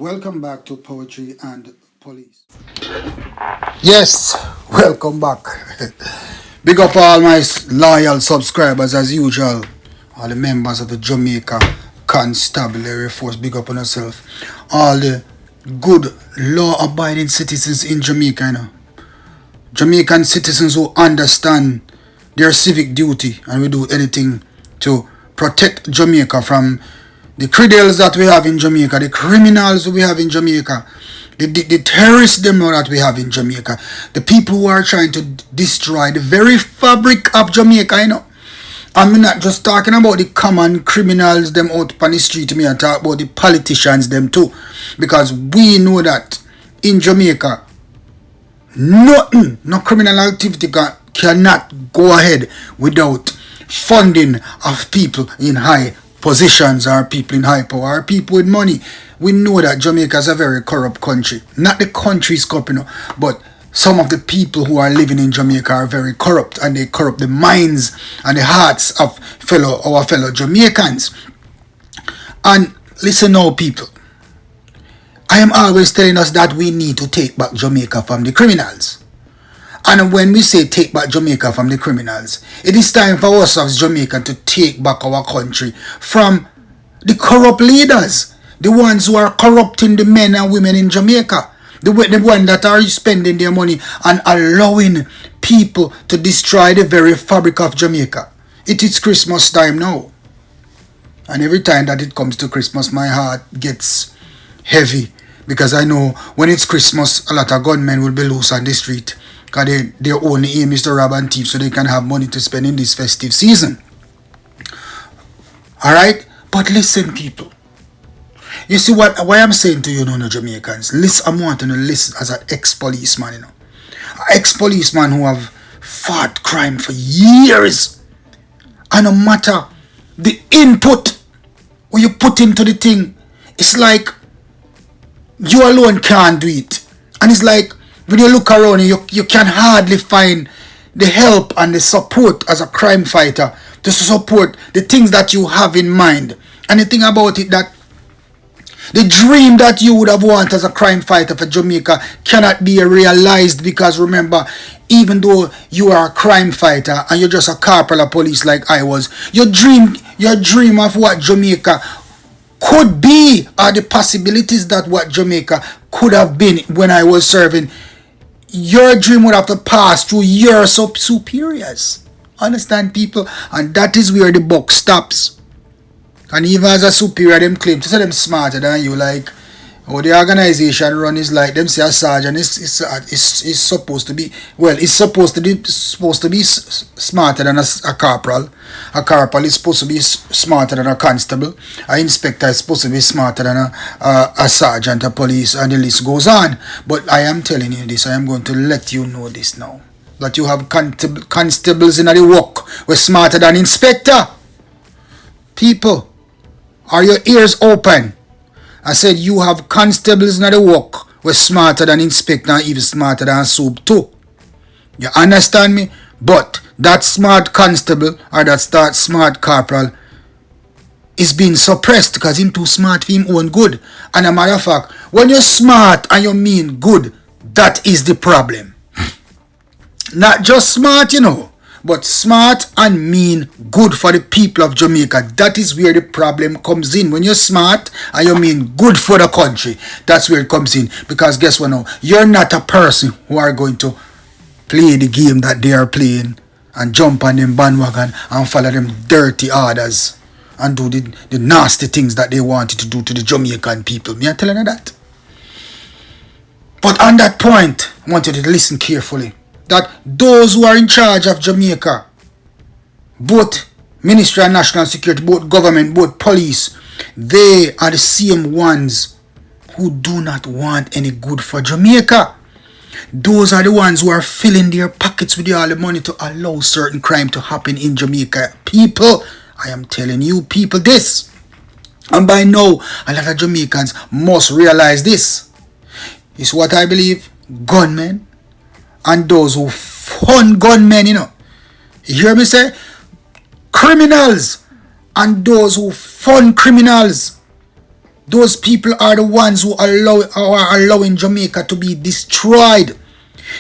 Welcome back to Poetry and Police. Yes, welcome back. Big up all my loyal subscribers as usual. All the members of the Jamaica Constabulary Force, big up on yourself. All the good law-abiding citizens in Jamaica, Jamaican citizens who understand their civic duty and we do anything to protect Jamaica from the criminals that we have in Jamaica, the criminals we have in Jamaica, the terrorists them that we have in Jamaica, the people who are trying to destroy the very fabric of Jamaica, I'm not just talking about the common criminals them out on the street, I talk about the politicians them too. Because we know that in Jamaica, nothing, no criminal activity cannot go ahead without funding of people in high positions or people in high power or people with money. We know that Jamaica is a very corrupt country. Not the country's corrupt, but some of the people who are living in Jamaica are very corrupt, and they corrupt the minds and the hearts of our fellow Jamaicans. And listen now, people. I am always telling us that we need to take back Jamaica from the criminals. And when we say take back Jamaica from the criminals, it is time for us as Jamaicans to take back our country from the corrupt leaders, the ones who are corrupting the men and women in Jamaica, the ones that are spending their money and allowing people to destroy the very fabric of Jamaica. It is Christmas time now. And every time that it comes to Christmas, my heart gets heavy. Because I know when it's Christmas, a lot of gunmen will be loose on the street. Because their only aim is to rob and thief so they can have money to spend in this festive season. Alright? But listen, people. You see why I'm saying to you, no Jamaicans. Listen, I'm wanting to listen as an ex-policeman, An ex-policeman who have fought crime for years. And no matter the input what you put into the thing, it's like you alone can't do it. And it's like when you look around you can hardly find the help and the support as a crime fighter to support the things that you have in mind. And the thing about it that the dream that you would have wanted as a crime fighter for Jamaica cannot be realized, because remember, even though you are a crime fighter and you're just a corporal of police like I was, your dream of what Jamaica could be, are the possibilities that what Jamaica could have been when I was serving, your dream would have to pass through your superiors. Understand, people? And that is where the buck stops. And even as a superior, them claim to say them smarter than you, like, the organization run is like them say a sergeant is supposed to be, well, it's supposed to be smarter than a corporal. A corporal is supposed to be smarter than a constable. An inspector is supposed to be smarter than a sergeant, a police, and the list goes on. But I am telling you this, I am going to let you know this now, that you have constables in the work who are smarter than inspector. People, are your ears open? I said you have constables in the work who are smarter than inspector and even smarter than soup too. You understand me? But that smart constable or that smart corporal is being suppressed because he's too smart for him own good. And a matter of fact, when you're smart and you mean good, that is the problem. Not just smart, but smart and mean good for the people of Jamaica. That is where the problem comes in. When you're smart and you mean good for the country, that's where it comes in. Because guess what now? You're not a person who are going to play the game that they are playing and jump on them bandwagon and follow them dirty orders and do the nasty things that they wanted to do to the Jamaican people. Me, I'm telling you that. But on that point, I want you to listen carefully. That those who are in charge of Jamaica, both Ministry of National Security, both government, both police, they are the same ones who do not want any good for Jamaica. Those are the ones who are filling their pockets with all the money to allow certain crime to happen in Jamaica. People, I am telling you people this. And by now, a lot of Jamaicans must realize this. It's what I believe, gunmen and those who fund gunmen, You hear me say? Criminals and those who fund criminals Those people are the ones who are allowing Jamaica to be destroyed.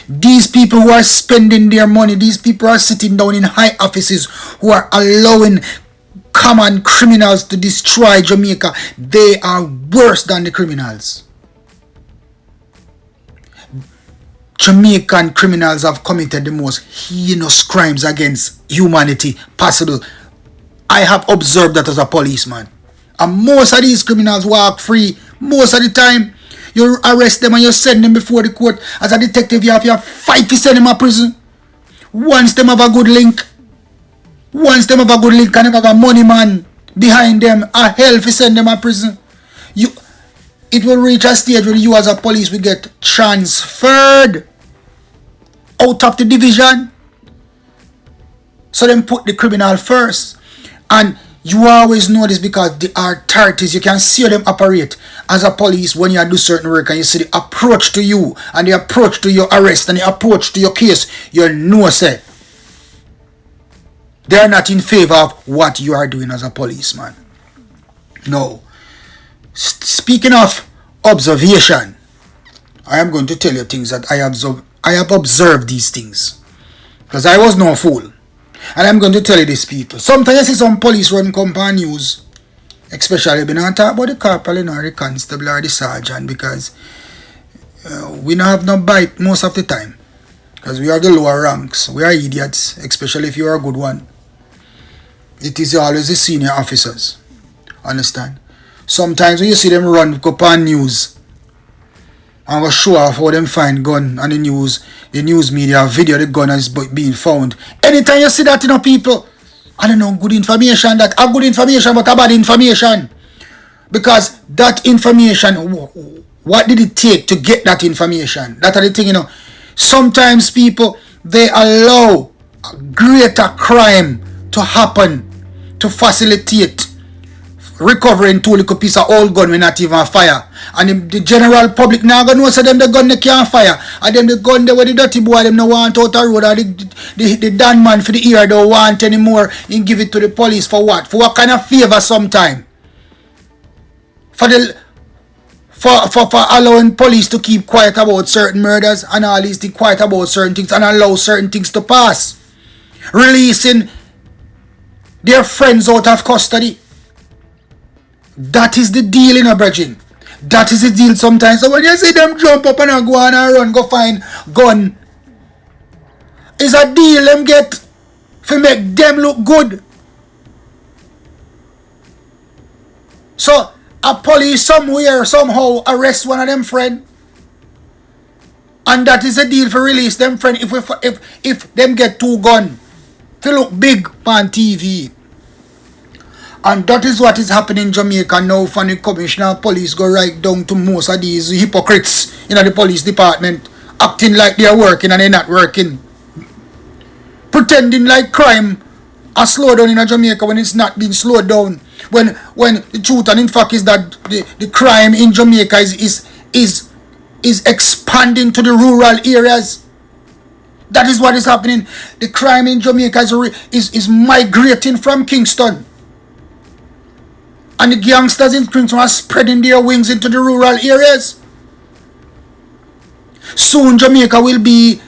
These people who are spending their money, these people are sitting down in high offices who are allowing common criminals to destroy Jamaica. They are worse than the criminals. Jamaican criminals have committed the most heinous crimes against humanity possible. I have observed that as a policeman. And most of these criminals walk free. Most of the time, you arrest them and you send them before the court. As a detective, you have to fight to send them to prison. Once them have a good link, and them have a money man behind them, a hell to send them to prison. It will reach a stage where you as a police will get transferred out of the division. So then put the criminal first. And you always know this because the authorities, you can see them operate as a police when you do certain work and you see the approach to you and the approach to your arrest and the approach to your case. You know, say, they are not in favor of what you are doing as a policeman. No. Speaking of observation, I am going to tell you things that I have observed these things. Because I was no fool. And I'm going to tell you this, people. Sometimes you see some police run company news, especially when I talk about the corporal or the constable or the sergeant, because we don't have no bite most of the time. Because we are the lower ranks. We are idiots, especially if you are a good one. It is always the senior officers. Understand? Sometimes when you see them run company news, and will show off how them find gun on the news media video the gun is being found. Anytime you see that, people, I don't know, good information, that a good information but a bad information. Because that information, what did it take to get that information? That are the thing, Sometimes people, they allow greater crime to happen to facilitate recovering two little piece of old gun when not even fire. And the general public now gonna know say them the gun they can't fire. And them the gun they where the dirty boy them no want out the road, or the Dan man for the ear don't want anymore and give it to the police for what? For what kind of favor sometime? For allowing police to keep quiet about certain murders and all these things, quiet about certain things and allow certain things to pass. Releasing their friends out of custody. That is the deal, brethren. That is the deal sometimes. So when you see them jump up and go on and run, go find gun, it's a deal them get to make them look good. So a police somewhere somehow arrest one of them friend, and that is a deal for release them friend if them get two gun to look big on TV. And that is what is happening in Jamaica now. For the commissioner of police go right down to most of these hypocrites in the police department, acting like they are working and they're not working, pretending like crime has slowed down in Jamaica when it's not been slowed down. When the truth and in fact is that the crime in Jamaica is expanding to the rural areas. That is what is happening. The crime in Jamaica is migrating from Kingston. And the gangsters in Kingston are spreading their wings into the rural areas. Soon Jamaica will be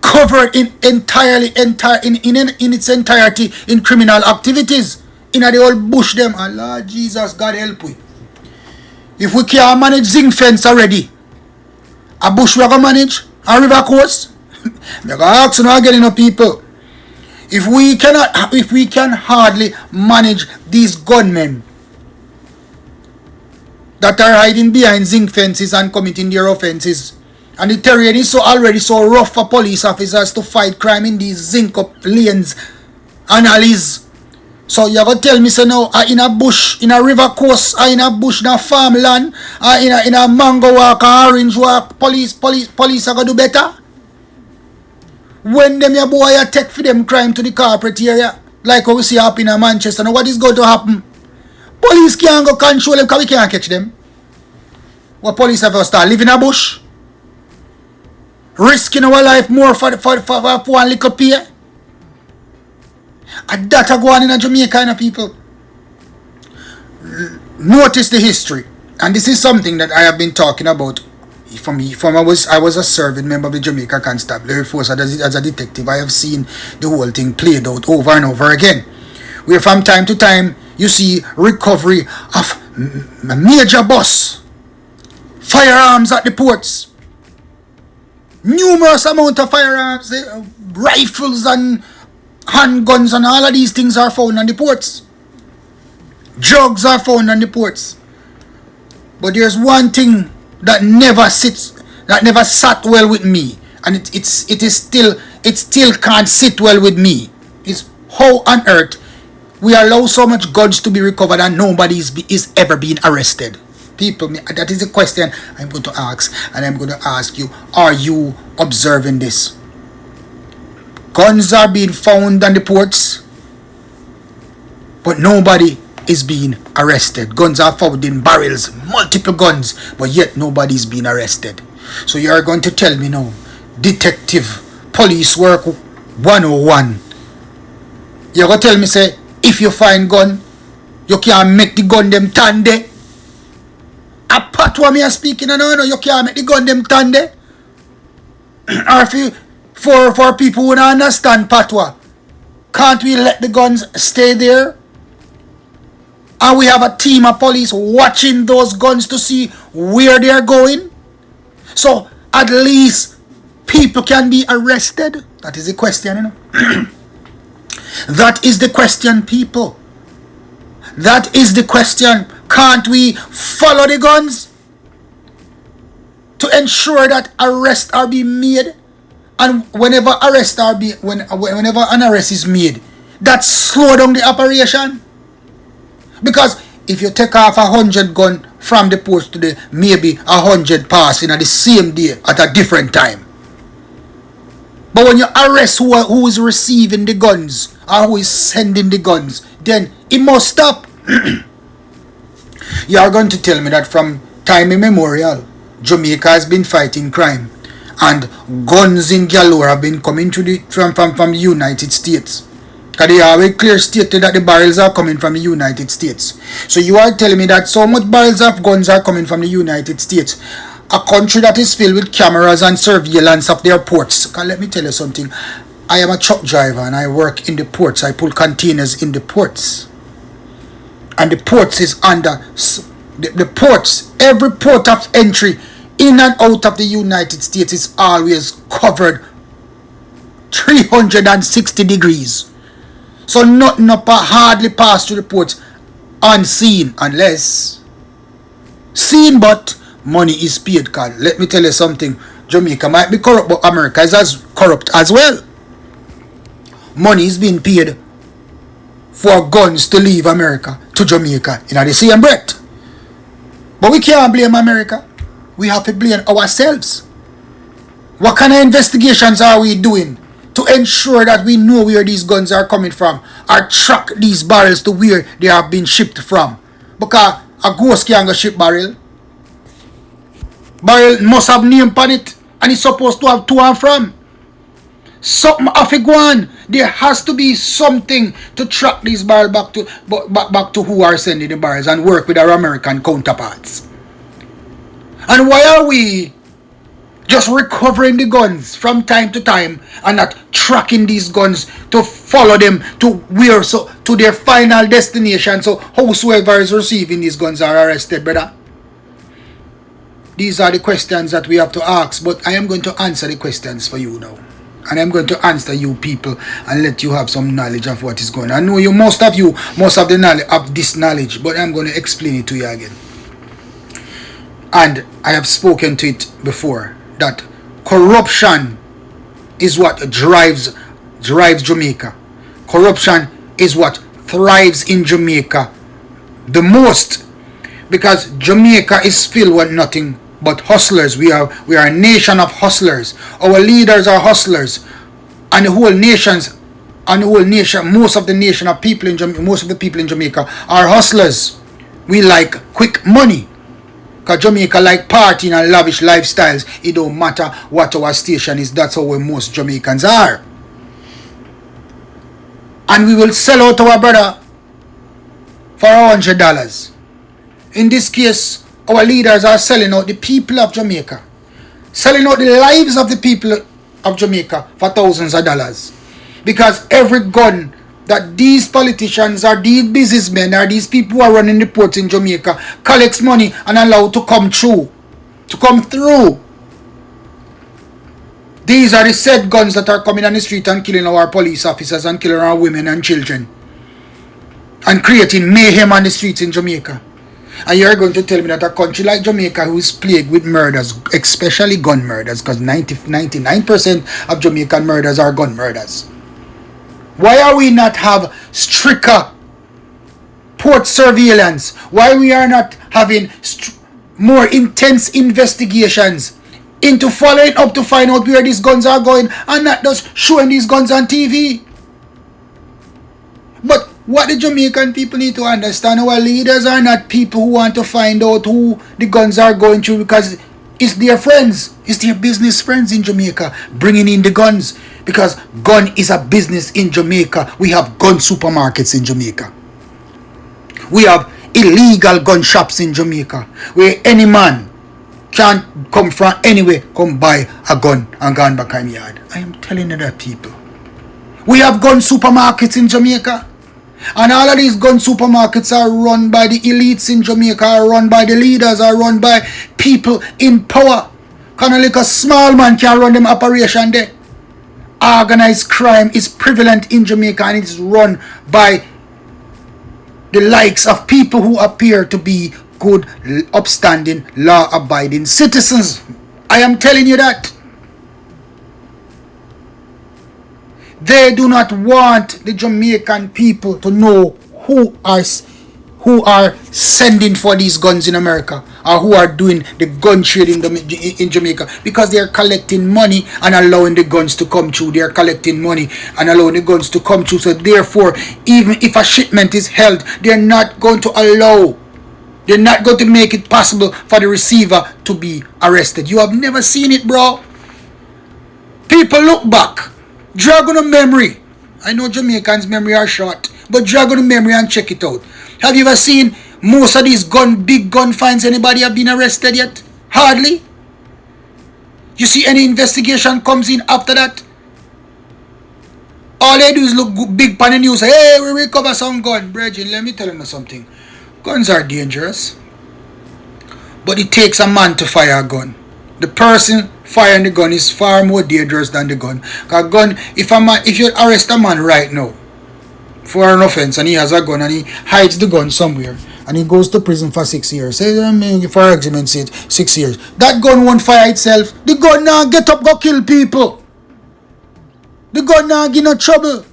covered in its entirety in criminal activities. In the old bush them. And Lord Jesus, God help we. If we can't manage zinc fence already, a bush we are going to manage? A river course? I'm going to ask you again, people. If we can hardly manage these gunmen that are hiding behind zinc fences and committing their offenses, and the terrain is already so rough for police officers to fight crime in these zinc up lanes and alleys. So you're going to tell me, so now, in a bush, in a river coast, or in a bush, in a farmland, or in a mango walk, or orange walk, police are going to do better? When them your boy take for them crime to the corporate area, like what we see happen in Manchester, now what is going to happen? Police can't go control them because we can't catch them. What police have to start living in a bush? Risking our life more for one little pay? And that are going on in Jamaica, people. notice the history. And this is something that I have been talking about from I was a serving member of the Jamaica Constabulary Force as a detective. I have seen the whole thing played out over and over again, where from time to time you see recovery of major bus, firearms at the ports, numerous amount of firearms, rifles and handguns and all of these things are found on the ports. Drugs are found on the ports. But there's one thing that never sat well with me, and it still can't sit well with me, is how on earth we allow so much guns to be recovered and nobody is ever being arrested. People, that is a question I'm going to ask, and I'm going to ask you, are you observing this? Guns are being found on the ports, but nobody is being arrested. Guns are found in barrels, multiple guns, but yet nobody is being arrested. So you are going to tell me now, detective, police work 101. You're going to tell me, say, if you find gun, you can't make the gun them tande. A patwa me are speaking, no, you can't make the gun them tande. Or if you, for people who don't understand patwa, can't we let the guns stay there? And we have a team of police watching those guns to see where they are going. So at least people can be arrested. That is the question, you know. That is the question, people. That is the question. Can't we follow the guns to ensure that arrests are being made? And whenever whenever an arrest is made, that slow down the operation. Because if you take off 100 gun from the post today, maybe 100 passing at the same day at a different time. But when you arrest who is receiving the guns or who is sending the guns, then it must stop. You are going to tell me that from time immemorial, Jamaica has been fighting crime, and guns in galore have been coming from the United States. Because they are very clear stated that the barrels are coming from the United States. So you are telling me that so much barrels of guns are coming from the United States, a country that is filled with cameras and surveillance of their ports. Because let me tell you something. I am a truck driver and I work in the ports. I pull containers in the ports. And the ports is under the ports. Every port of entry in and out of the United States is always covered 360 degrees. So nothing hardly pass through the ports unseen, unless seen, but money is paid. Cause let me tell you something, Jamaica might be corrupt, but America is as corrupt as well. Money is being paid for guns to leave America to Jamaica in the same breath. But we can't blame America. We have to blame ourselves. What kind of investigations are we doing to ensure that we know where these guns are coming from, or track these barrels to where they have been shipped from? Because a ghost can't go ship barrel. Barrel must have name on it, and it's supposed to have to and from. Something off a guan. There has to be something to track these barrels back to who are sending the barrels and work with our American counterparts. And why are we just recovering the guns from time to time and not tracking these guns to follow them to where, so to their final destination, so whosoever is receiving these guns are arrested, brother? These are the questions that we have to ask, but I am going to answer the questions for you now. And I'm going to answer you people and let you have some knowledge of what is going on. I know most of you must have the knowledge of this knowledge, but I'm going to explain it to you again. And I have spoken to it before, that corruption is what drives Jamaica. Corruption is what thrives in Jamaica the most, because Jamaica is filled with nothing but hustlers. We are a nation of hustlers. Our leaders are hustlers, and most of the people in Jamaica are hustlers. We like quick money. Because Jamaica like partying and lavish lifestyles. It don't matter what our station is. That's how most Jamaicans are. And we will sell out our brother for $100. In this case, our leaders are selling out the people of Jamaica. Selling out the lives of the people of Jamaica for thousands of dollars. Because every gun that these politicians or these businessmen or these people who are running the ports in Jamaica collects money and allow to come through. These are the said guns that are coming on the street and killing our police officers and killing our women and children. And creating mayhem on the streets in Jamaica. And you're going to tell me that a country like Jamaica, who is plagued with murders, especially gun murders, because 99% of Jamaican murders are gun murders. Why are we not have stricter port surveillance? Why we are not having more intense investigations into following up to find out where these guns are going and not just showing these guns on TV? But what the Jamaican people need to understand, our leaders are not people who want to find out who the guns are going through, because it's their friends, it's their business friends in Jamaica bringing in the guns, because gun is a business in Jamaica. We have gun supermarkets in Jamaica. We have illegal gun shops in Jamaica where any man can come from anywhere, come buy a gun and go back in the yard. I am telling you that, people. We have gun supermarkets in Jamaica. And all of these gun supermarkets are run by the elites in Jamaica, are run by the leaders, are run by people in power. Kind of like a small man can run them operation there. Organized crime is prevalent in Jamaica and it is run by the likes of people who appear to be good, upstanding, law-abiding citizens. I am telling you that. They do not want the Jamaican people to know who are sending for these guns in America, or who are doing the gun trade in Jamaica, because they are collecting money and allowing the guns to come through. They are collecting money and allowing the guns to come through. So therefore, even if a shipment is held, they are not going to allow, they're not going to make it possible for the receiver to be arrested. You have never seen it, bro. People look back. Drag on a memory. I know Jamaicans' memory are short, but drag on a memory and check it out. Have you ever seen most of these big gun finds? Anybody have been arrested yet? Hardly. You see any investigation comes in after that? All they do is look big pan the news. Hey, we recover some gun. Brethren, let me tell you something. Guns are dangerous. But it takes a man to fire a gun. The person firing the gun is far more dangerous than the gun. Because gun, if you arrest a man right now for an offense and he has a gun and he hides the gun somewhere and he goes to prison for 6 years, say for argument's sake 6 years, that gun won't fire itself. The gun now get up go kill people. The gun now give no trouble.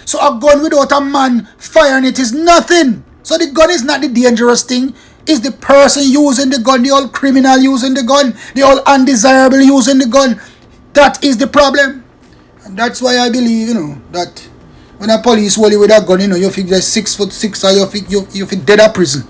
So a gun without a man firing it is nothing. So the gun is not the dangerous thing. It's the person using the gun, the old criminal using the gun, the old undesirable using the gun. That is the problem. And that's why I believe, that when a police hold you with a gun, you think they're 6'6" or you think dead at prison.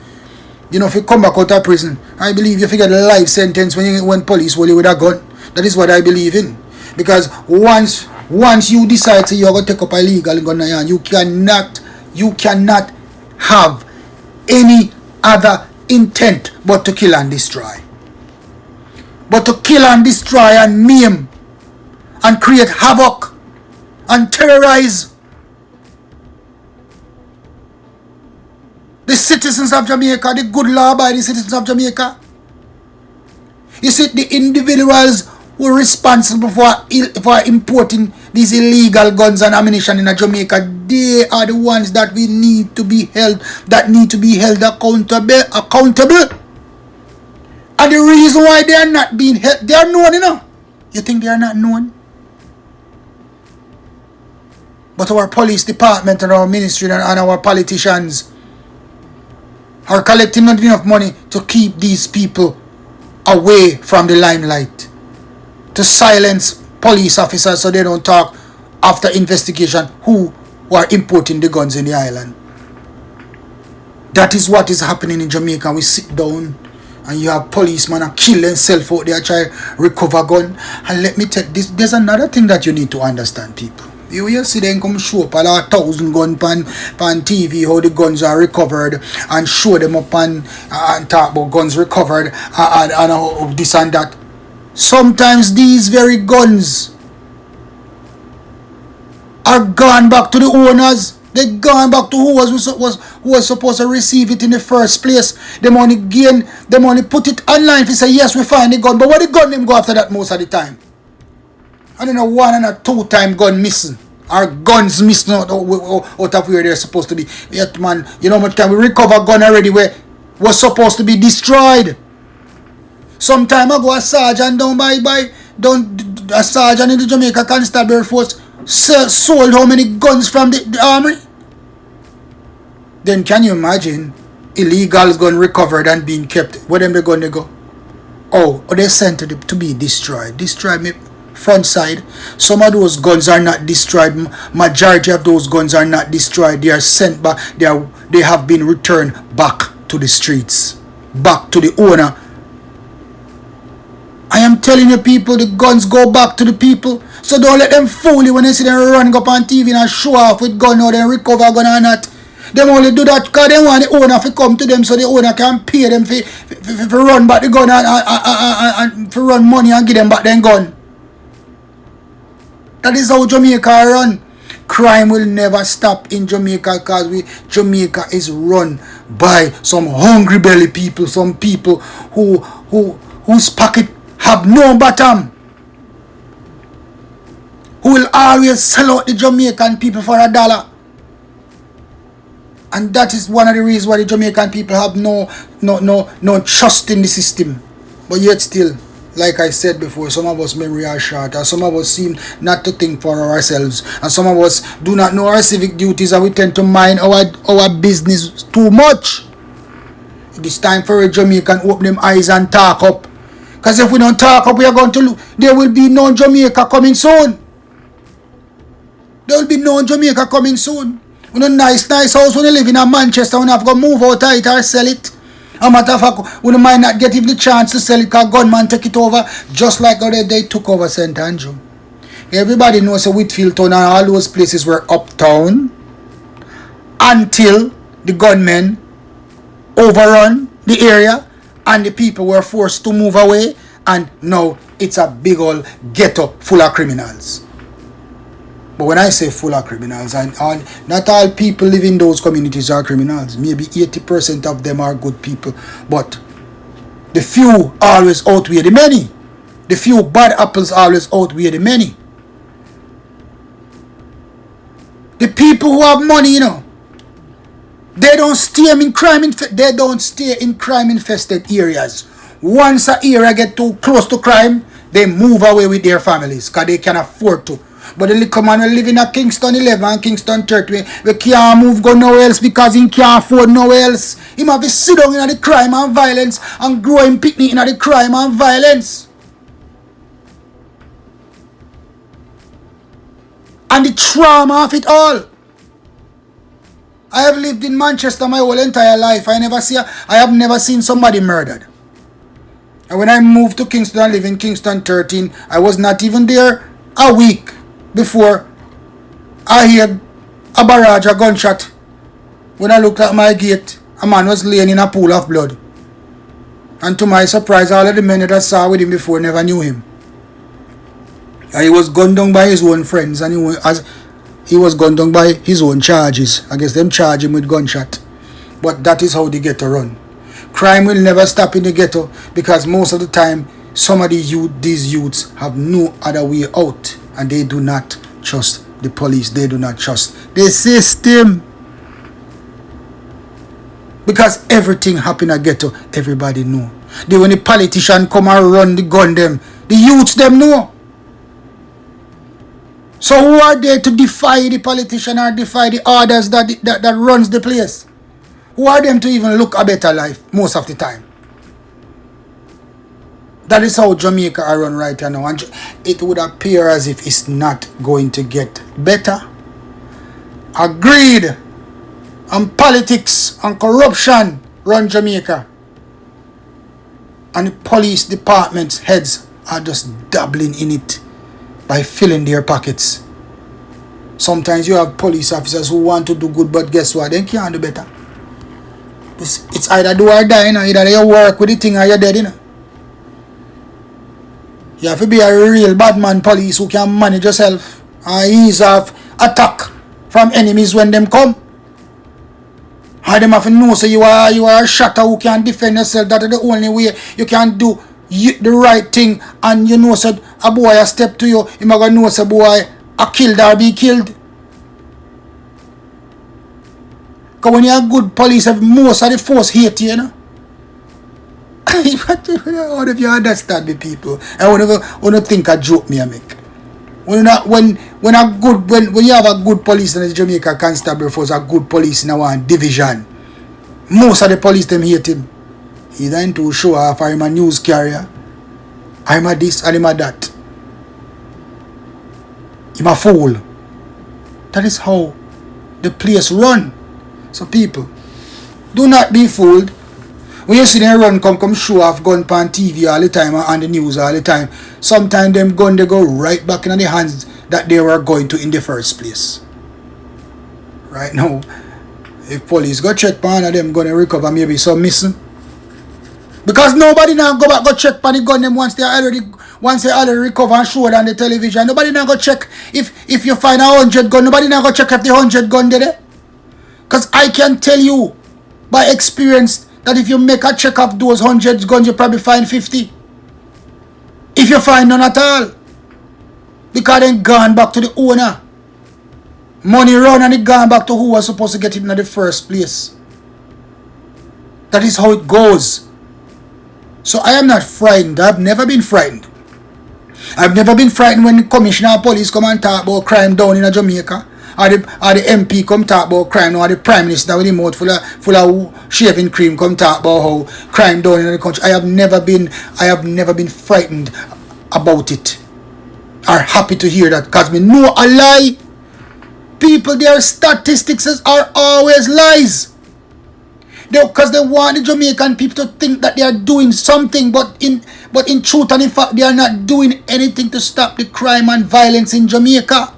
If you come back out of prison, I believe you get a life sentence when police hold you with a gun. That is what I believe in. Because once you decide to you're going to take up a legal gun, you cannot have any other intent but to kill and destroy. But to kill and destroy and maim and create havoc and terrorize the citizens of Jamaica, the good law-abiding citizens of Jamaica. You see, the individuals who are responsible for importing these illegal guns and ammunition in Jamaica, they are the ones that we need to be held, accountable. And the reason why they are not being held, they are known, You think they are not known? But our police department and our ministry and our politicians are collecting not enough money to keep these people away from the limelight, to silence police officers so they don't talk after investigation who are importing the guns in the island. That is what is happening in Jamaica. We sit down and you have policemen and kill themselves out there, try to recover gun. And let me tell you, there's another thing that you need to understand, people. You see them come show up a lot of 1,000 gun pan TV, how the guns are recovered, and show them up and talk about guns recovered and this and that. Sometimes these very guns are gone back to the owners. They gone back to who was supposed to receive it in the first place. Them only put it online to say yes, we find the gun. But what the gun them go after that most of the time? I don't know, 1 and a 2 time gun missing. Or guns missing out of where they're supposed to be. Yet man, you know how much time we recover gun already where was supposed to be destroyed. Sometime ago a sergeant a sergeant in the Jamaica Constabulary Force sold how many guns from the army? Then can you imagine illegals gun recovered and being kept? Where them they gun they go? Oh, they sent to be destroyed. Destroyed me front side. Some of those guns are not destroyed. Majority of those guns are not destroyed. They are sent back. They have been returned back to the streets, back to the owner. I am telling you people, the guns go back to the people. So don't let them fool you when they see them run up on TV and show off with gun or they recover gun or not. Them only do that because they want the owner to come to them so the owner can pay them for run back the gun and for run money and give them back their gun. That is how Jamaica run. Crime will never stop in Jamaica because Jamaica is run by some hungry belly people, some people whose pocket have no bottom, who will always sell out the Jamaican people for $1. And that is one of the reasons why the Jamaican people have no trust in the system. But yet still, like I said before, some of us memory are short, and some of us seem not to think for ourselves, and some of us do not know our civic duties, and we tend to mind our business too much. It is time for a Jamaican open them eyes and talk up. Because if we don't talk up, we are going to lose. There will be no Jamaica coming soon. There will be no Jamaica coming soon. We know nice house when you live in a Manchester, we have to move out of it or sell it. A matter of fact, we might not get even the chance to sell it because gunman take it over, just like how they took over St. Andrew. Everybody knows Whitfield Town and all those places were uptown until the gunmen overrun the area and the people were forced to move away, and now it's a big old ghetto full of criminals. But when I say full of criminals, and not all people living in those communities are criminals. Maybe 80% of them are good people. But the few always outweigh the many. The few bad apples always outweigh the many. The people who have money, you know, they don't stay in crime infested areas. Once an area get too close to crime, they move away with their families because they can afford to. But the little man will live in a Kingston 11 and Kingston 30, we can't move go nowhere else because he can't afford nowhere else. He have to sit down in the crime and violence and grow him picnic in the crime and violence. And the trauma of it all. I have lived in Manchester my whole entire life. I have never seen somebody murdered. And when I moved to Kingston and live in Kingston 13, I was not even there a week before I heard a barrage, a gunshot. When I looked at my gate, a man was laying in a pool of blood. And to my surprise, all of the men that I saw with him before never knew him. And he was gunned down by his own friends, and he was gunned down by his own charges. I guess them charge him with gunshot. But that is how the ghetto run. Crime will never stop in the ghetto because most of the time, some of these youths have no other way out. And they do not trust the police. They do not trust the system. Because everything happen at ghetto, everybody know. When the politician come and run the gun them, the youths them know. So who are they to defy the politician or defy the orders that runs the place? Who are them to even look a better life most of the time? That is how Jamaica are run right now. And it would appear as if it's not going to get better. Greed and politics and corruption run Jamaica. And the police department's heads are just dabbling in it by filling their pockets. Sometimes you have police officers who want to do good, but guess what? They can't do better. It's either do or die, you know. Either you work with the thing or you're dead, you know. You have to be a real bad man police who can manage yourself and ease off attack from enemies when them come. And them have to know so you are a shotter who can defend yourself. That is the only way you can do the right thing. And you know so a boy a step to you, you might know so boy a killed or be killed. Because when you're a good police, most of the force hate you, you know. How do you understand me, people? I want to think a joke me I make. When you have a good police in the Jamaica constable force, a good police in one division, most of the police them hate him. Either into show off, or him a news carrier, or him a this, or him a that. Him a fool. That is how the place run. So people, do not be fooled. When you see them run come show off gun on TV all the time and on the news all the time, sometimes them gun they go right back in the hands that they were going to in the first place. Right now, if police go check on them gonna recover maybe some missing. Because nobody now go back go check on the gun them once they already recover and show it on the television. Nobody now go check if you find 100 gun, nobody now go check if the 100 gun there. Because I can tell you by experience that if you make a check of those 100 guns, you probably find 50. If you find none at all. Because then gone back to the owner. Money run and it gone back to who was supposed to get it in the first place. That is how it goes. So I am not frightened. I've never been frightened. I've never been frightened when the commissioner of police come and talk about crime down in Jamaica. Or the MP come talk about crime, or the Prime Minister with the mouth full of shaving cream come talk about how crime down in the country. I have never been frightened about it. Or happy to hear that, because me know a lie. People, their statistics are always lies. Because they want the Jamaican people to think that they are doing something, but in truth and in fact they are not doing anything to stop the crime and violence in Jamaica.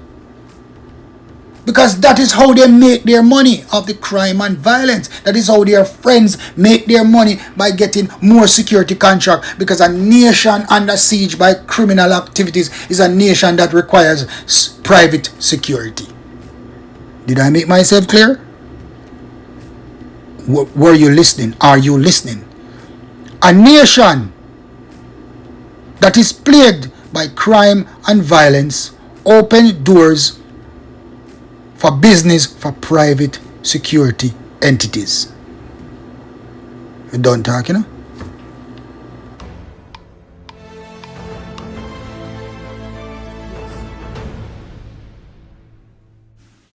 Because that is how they make their money, of the crime and violence. That is how their friends make their money, by getting more security contract. Because a nation under siege by criminal activities is a nation that requires private security. Did I make myself clear? Were you listening? Are you listening? A nation that is plagued by crime and violence open doors for business for private security entities. We don't talk, you know?